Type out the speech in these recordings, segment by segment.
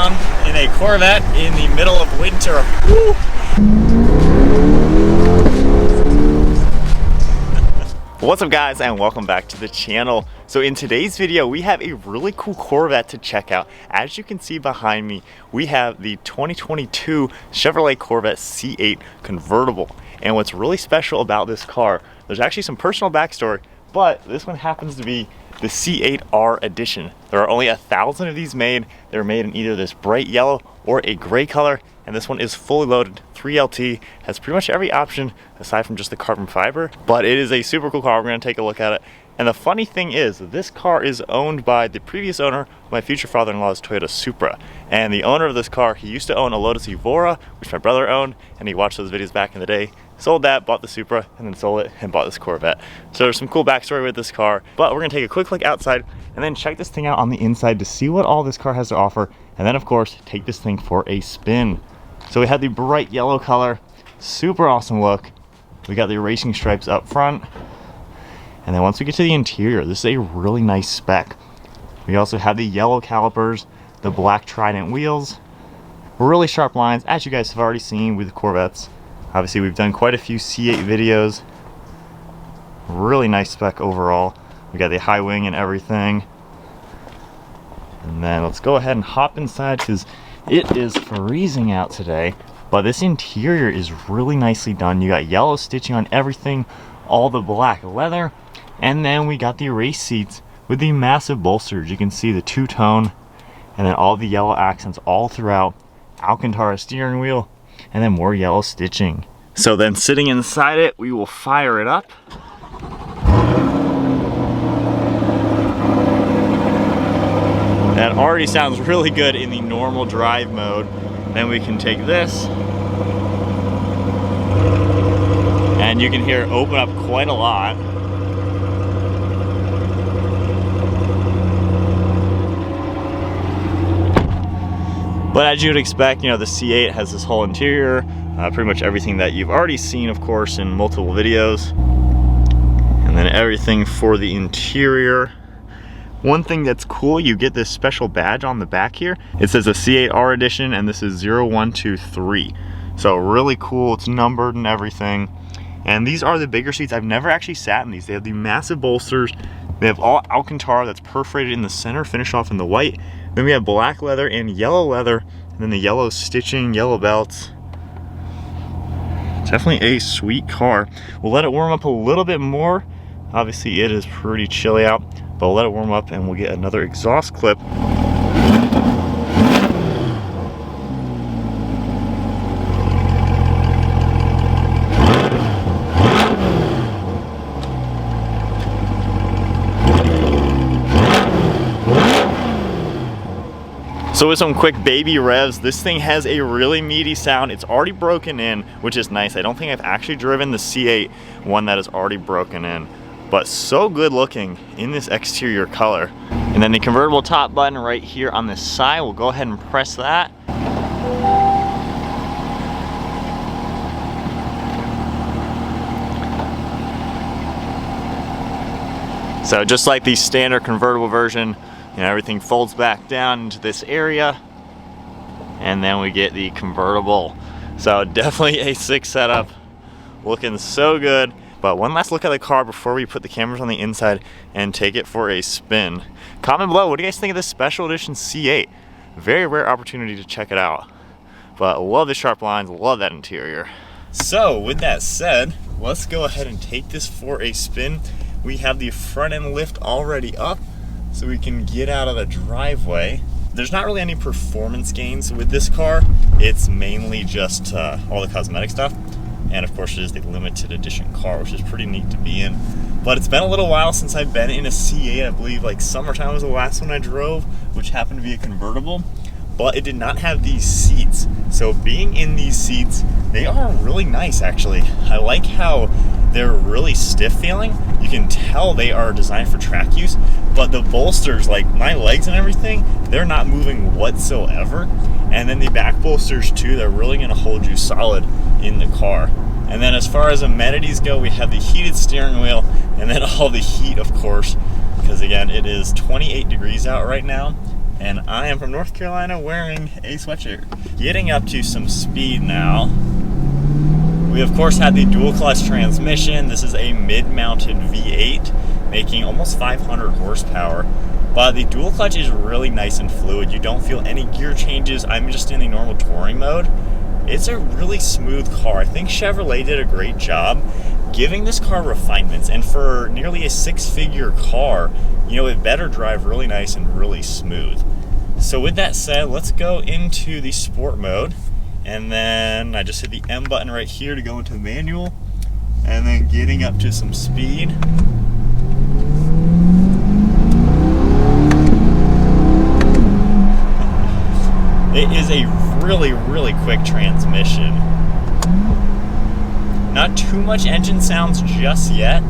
around in a Corvette in the middle of winter. Woo! What's up guys, and welcome back to the channel. So in today's video we have a really cool Corvette to check out. As you can see behind me, we have the 2022 Chevrolet Corvette C8 Convertible. And what's really special about this car, there's actually some personal backstory, but this one happens to be the C8R Edition. There are only 1,000 of these made. They're made in either this bright yellow or a gray color, and this one is fully loaded, 3LT, has pretty much every option aside from just the carbon fiber, but it is a super cool car. We're gonna take a look at it. And the funny thing is, this car is owned by the previous owner of my future father-in-law's Toyota Supra. And the owner of this car, he used to own a Lotus Evora, which my brother owned, and he watched those videos back in the day. Sold that, bought the Supra, and then sold it and bought this Corvette. So there's some cool backstory with this car, but we're gonna take a quick look outside and then check this thing out on the inside to see what all this car has to offer, and then of course, take this thing for a spin. So we have the bright yellow color, super awesome look. We got the racing stripes up front. And then once we get to the interior, this is a really nice spec. We also have the yellow calipers, the black Trident wheels, really sharp lines, as you guys have already seen with the Corvettes. Obviously, we've done quite a few C8 videos. Really nice spec overall. We got the high wing and everything. And then let's go ahead and hop inside because it is freezing out today. But this interior is really nicely done. You got yellow stitching on everything, all the black leather. And then we got the race seats with the massive bolsters. You can see the two-tone and then all the yellow accents all throughout. Alcantara steering wheel and then more yellow stitching. So then sitting inside it, we will fire it up. That already sounds really good in the normal drive mode. Then we can take this and you can hear it open up quite a lot. But as you would expect, you know, the C8 has this whole interior, pretty much everything that you've already seen, of course, in multiple videos. And then everything for the interior. One thing that's cool, you get this special badge on the back here. It says a C8R Edition, and this is 0123. So really cool, it's numbered and everything. And these are the bigger seats. I've never actually sat in these. They have the massive bolsters. They have all Alcantara that's perforated in the center, finished off in the white. Then we have black leather and yellow leather, and then the yellow stitching, yellow belts. Definitely a sweet car. We'll let it warm up a little bit more. Obviously it is pretty chilly out, but we'll let it warm up and we'll get another exhaust clip. So with some quick baby revs, this thing has a really meaty sound. It's already broken in, which is nice. I don't think I've actually driven the C8 one that is already broken in, but so good looking in this exterior color. And then the convertible top button right here on this side, we'll go ahead and press that. So just like the standard convertible version, you know, everything folds back down into this area, and then we get the convertible. So definitely a sick setup, looking so good. But one last look at the car before we put the cameras on the inside and take it for a spin. Comment below, what do you guys think of this special edition C8? Very rare opportunity to check it out. But love the sharp lines, love that interior. So with that said, let's go ahead and take this for a spin. We have the front end lift already up, so we can get out of the driveway. There's not really any performance gains with this car. It's mainly just all the cosmetic stuff. And of course it is the limited edition car, which is pretty neat to be in. But it's been a little while since I've been in a C8. I believe like summertime was the last one I drove, which happened to be a convertible. But it did not have these seats. So being in these seats, they are really nice actually. I like how they're really stiff feeling. You can tell they are designed for track use, but the bolsters, like my legs and everything, they're not moving whatsoever. And then the back bolsters too, they're really gonna hold you solid in the car. And then as far as amenities go, we have the heated steering wheel and then all the heat, of course, because again, it is 28 degrees out right now. And I am from North Carolina wearing a sweatshirt. Getting up to some speed now. We of course had the dual clutch transmission. This is a mid-mounted V8 making almost 500 horsepower. But the dual clutch is really nice and fluid. You don't feel any gear changes. I'm just in the normal touring mode. It's a really smooth car. I think Chevrolet did a great job giving this car refinements. And for nearly a six-figure car, you know, it better drive really nice and really smooth. So with that said, let's go into the sport mode. And then I just hit the M button right here to go into manual. And then getting up to some speed. It is a really quick transmission. Not too much engine sounds just yet.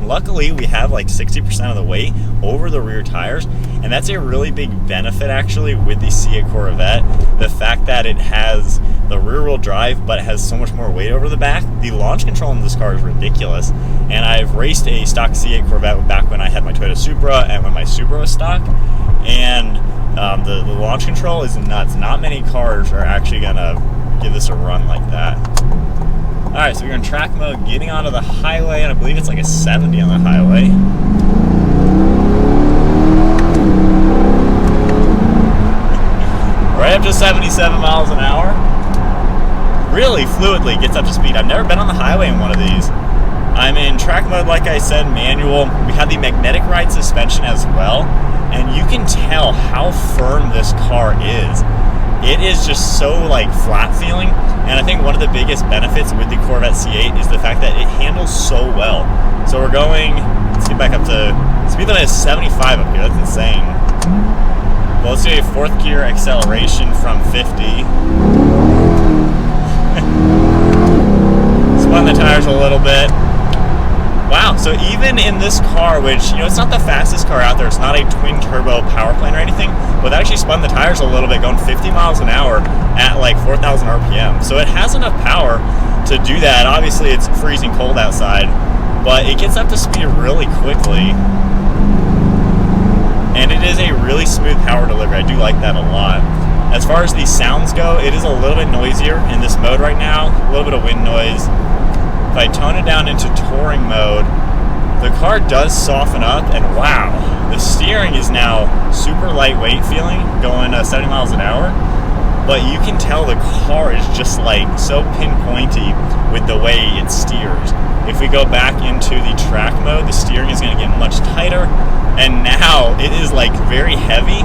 Luckily, we have like 60% of the weight over the rear tires, and that's a really big benefit actually with the C8 Corvette. The fact that it has the rear wheel drive, but it has so much more weight over the back. The launch control in this car is ridiculous, and I've raced a stock C8 Corvette back when I had my Toyota Supra and when my Supra was stock, and the launch control is nuts. Not many cars are actually gonna give this a run like that. Alright, so we're in track mode, getting onto the highway, and I believe it's like a 70 on the highway. Right up to 77 miles an hour. Really fluidly gets up to speed. I've never been on the highway in one of these. I'm in track mode, like I said, manual. We have the magnetic ride suspension as well, and you can tell how firm this car is. It is just so like flat feeling, and I think one of the biggest benefits with the Corvette C8 is the fact that it handles so well. So we're going, let's get back up to, speed limit is 75 up here, that's insane. Well, let's do a fourth gear acceleration from 50. Spun the tires a little bit. Wow, so even in this car, which, you know, it's not the fastest car out there, it's not a twin turbo power plant or anything, but it actually spun the tires a little bit, going 50 miles an hour at like 4,000 RPM. So it has enough power to do that. Obviously it's freezing cold outside, but it gets up to speed really quickly. And it is a really smooth power delivery. I do like that a lot. As far as the sounds go, it is a little bit noisier in this mode right now, a little bit of wind noise. If I tone it down into touring mode, the car does soften up, and wow, the steering is now super lightweight feeling, going 70 miles an hour, but you can tell the car is just like so pinpointy with the way it steers. If we go back into the track mode, the steering is going to get much tighter, and now it is like very heavy,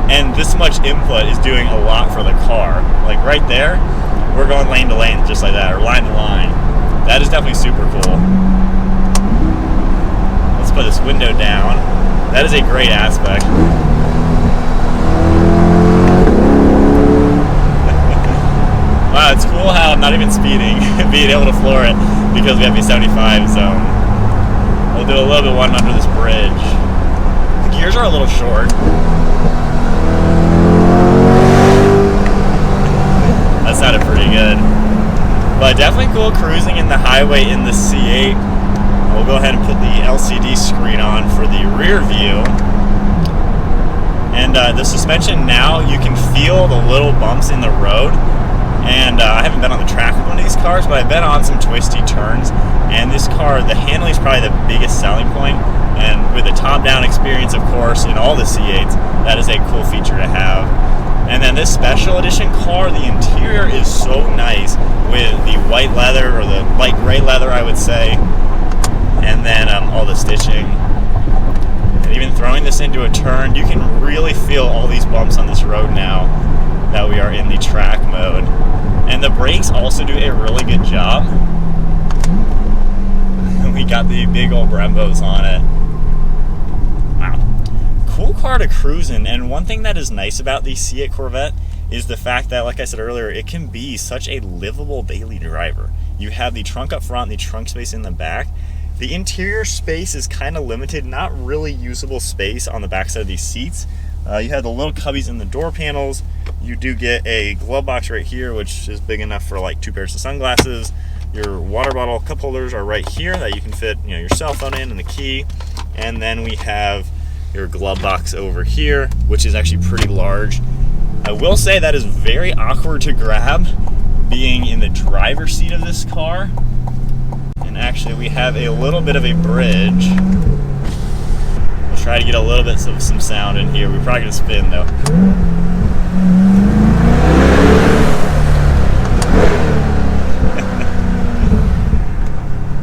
and this much input is doing a lot for the car. Like right there, we're going lane to lane just like that, or line to line. That is definitely super cool. Let's put this window down. That is a great aspect. Wow, it's cool how I'm not even speeding, being able to floor it because we have a 75 zone. We'll do a little bit one under this bridge. The gears are a little short. That sounded pretty good. But definitely cool cruising in the highway in the C8. We'll go ahead and put the LCD screen on for the rear view. And the suspension now, you can feel the little bumps in the road. And I haven't been on the track with one of these cars, but I've been on some twisty turns. And this car, the handling is probably the biggest selling point. And with the top-down experience, of course, in all the C8s, that is a cool feature to have. And then this special edition car, the interior is so nice with the white leather, or the light gray leather, I would say, and then all the stitching. And even throwing this into a turn, you can really feel all these bumps on this road now that we are in the track mode. And the brakes also do a really good job. We got the big old Brembos on it. Wow. Cool car to cruise in, and one thing that is nice about the C8 Corvette is the fact that, like I said earlier, it can be such a livable daily driver. You have the trunk up front, the trunk space in the back. The interior space is kind of limited, not really usable space on the backside of these seats. You have the little cubbies in the door panels. You do get a glove box right here, which is big enough for like 2 pairs of sunglasses. Your water bottle cup holders are right here that you can fit, you know, your cell phone in and the key. And then we have your glove box over here, which is actually pretty large. I will say that is very awkward to grab being in the driver's seat of this car. And actually we have a little bit of a bridge. We'll try to get a little bit of some sound in here. We're probably gonna spin though.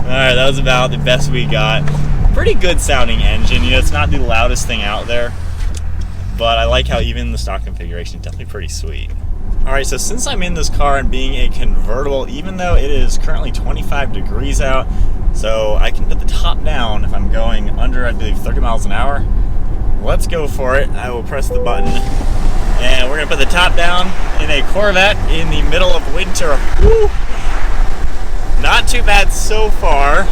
Alright, that was about the best we got. Pretty good sounding engine, you know, it's not the loudest thing out there, but I like how even the stock configuration is definitely pretty sweet. Alright, so since I'm in this car and being a convertible, even though it is currently 25 degrees out, so I can put the top down if I'm going under, I believe, 30 miles an hour. Let's go for it. I will press the button, and we're going to put the top down in a Corvette in the middle of winter. Woo! Not too bad so far.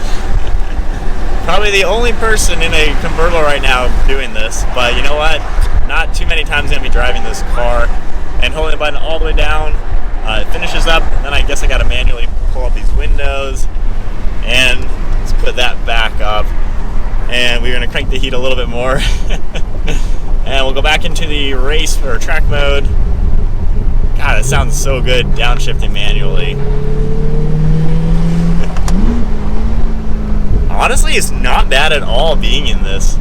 Probably the only person in a convertible right now doing this, but you know what? Not too many times going to be driving this car. And holding the button all the way down, it finishes up, and then I guess I got to manually pull up these windows, and let's put that back up. And we're going to crank the heat a little bit more. And we'll go back into the race or track mode. God, it sounds so good downshifting manually. Honestly, it's not bad at all being in this.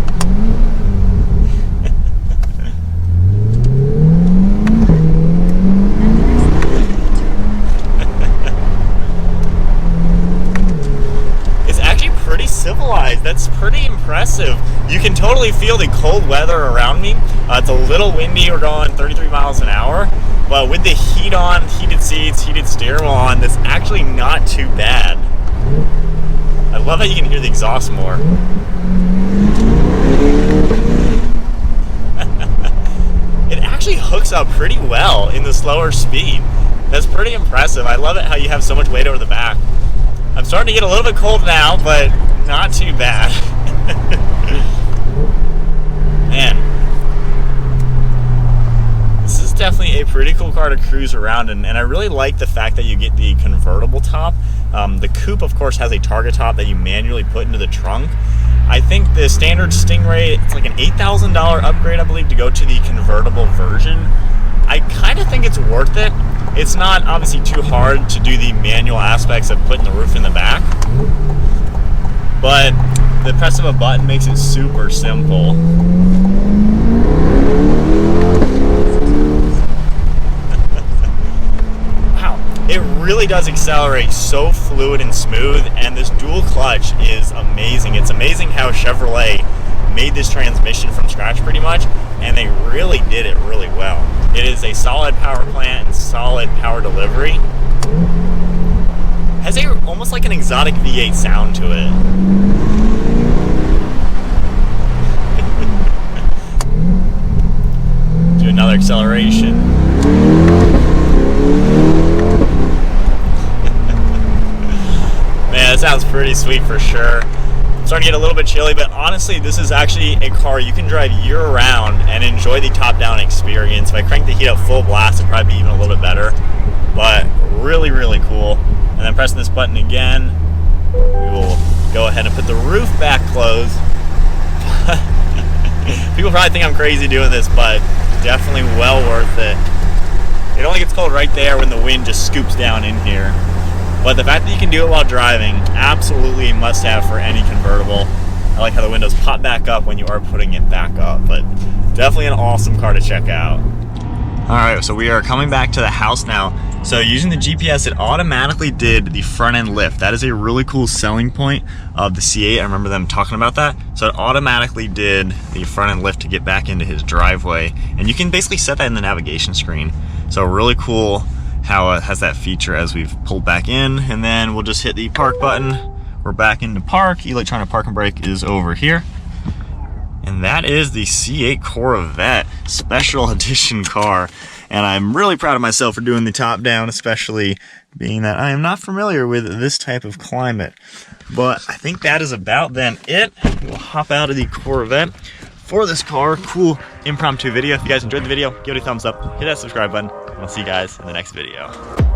It's actually pretty civilized. That's pretty impressive. You can totally feel the cold weather around me. It's a little windy. We're going 33 miles an hour. But with the heat on, heated seats, heated steering wheel on, that's actually not too bad. I love how you can hear the exhaust more. It actually hooks up pretty well in the slower speed. That's pretty impressive. I love it how you have so much weight over the back. I'm starting to get a little bit cold now, but not too bad. Man, this is definitely a pretty cool car to cruise around in, and I really like the fact that you get the convertible top. The coupe, of course, has a target top that you manually put into the trunk. I think the standard Stingray, it's like an $8,000 upgrade, I believe, to go to the convertible version. I kind of think it's worth it. It's not obviously too hard to do the manual aspects of putting the roof in the back, but the press of a button makes it super simple. It really does accelerate so fluid and smooth, and this dual clutch is amazing. It's amazing how Chevrolet made this transmission from scratch pretty much, and they really did it really well. It is a solid power plant and solid power delivery. Has almost like an exotic V8 sound to it. Do another acceleration. Man, that sounds pretty sweet for sure. I'm starting to get a little bit chilly, but honestly, this is actually a car you can drive year-round and enjoy the top-down experience. If I crank the heat up full blast, it'd probably be even a little bit better. But really, really cool. And then pressing this button again, we will go ahead and put the roof back closed. People probably think I'm crazy doing this, but definitely well worth it. It only gets cold right there when the wind just scoops down in here. But the fact that you can do it while driving, absolutely a must-have for any convertible. I like how the windows pop back up when you are putting it back up, but definitely an awesome car to check out. Alright, so we are coming back to the house now. So using the GPS, it automatically did the front end lift. That is a really cool selling point of the C8. I remember them talking about that. So it automatically did the front end lift to get back into his driveway. And you can basically set that in the navigation screen. So really cool how it has that feature as we've pulled back in, and then we'll just hit the park button. We're back into park. Electronic parking brake is over here. And that is the C8 Corvette Special Edition car. And I'm really proud of myself for doing the top down, especially being that I am not familiar with this type of climate. But I think that is about then it. We'll hop out of the Corvette for this car. Cool impromptu video. If you guys enjoyed the video, give it a thumbs up, hit that subscribe button. I'll see you guys in the next video.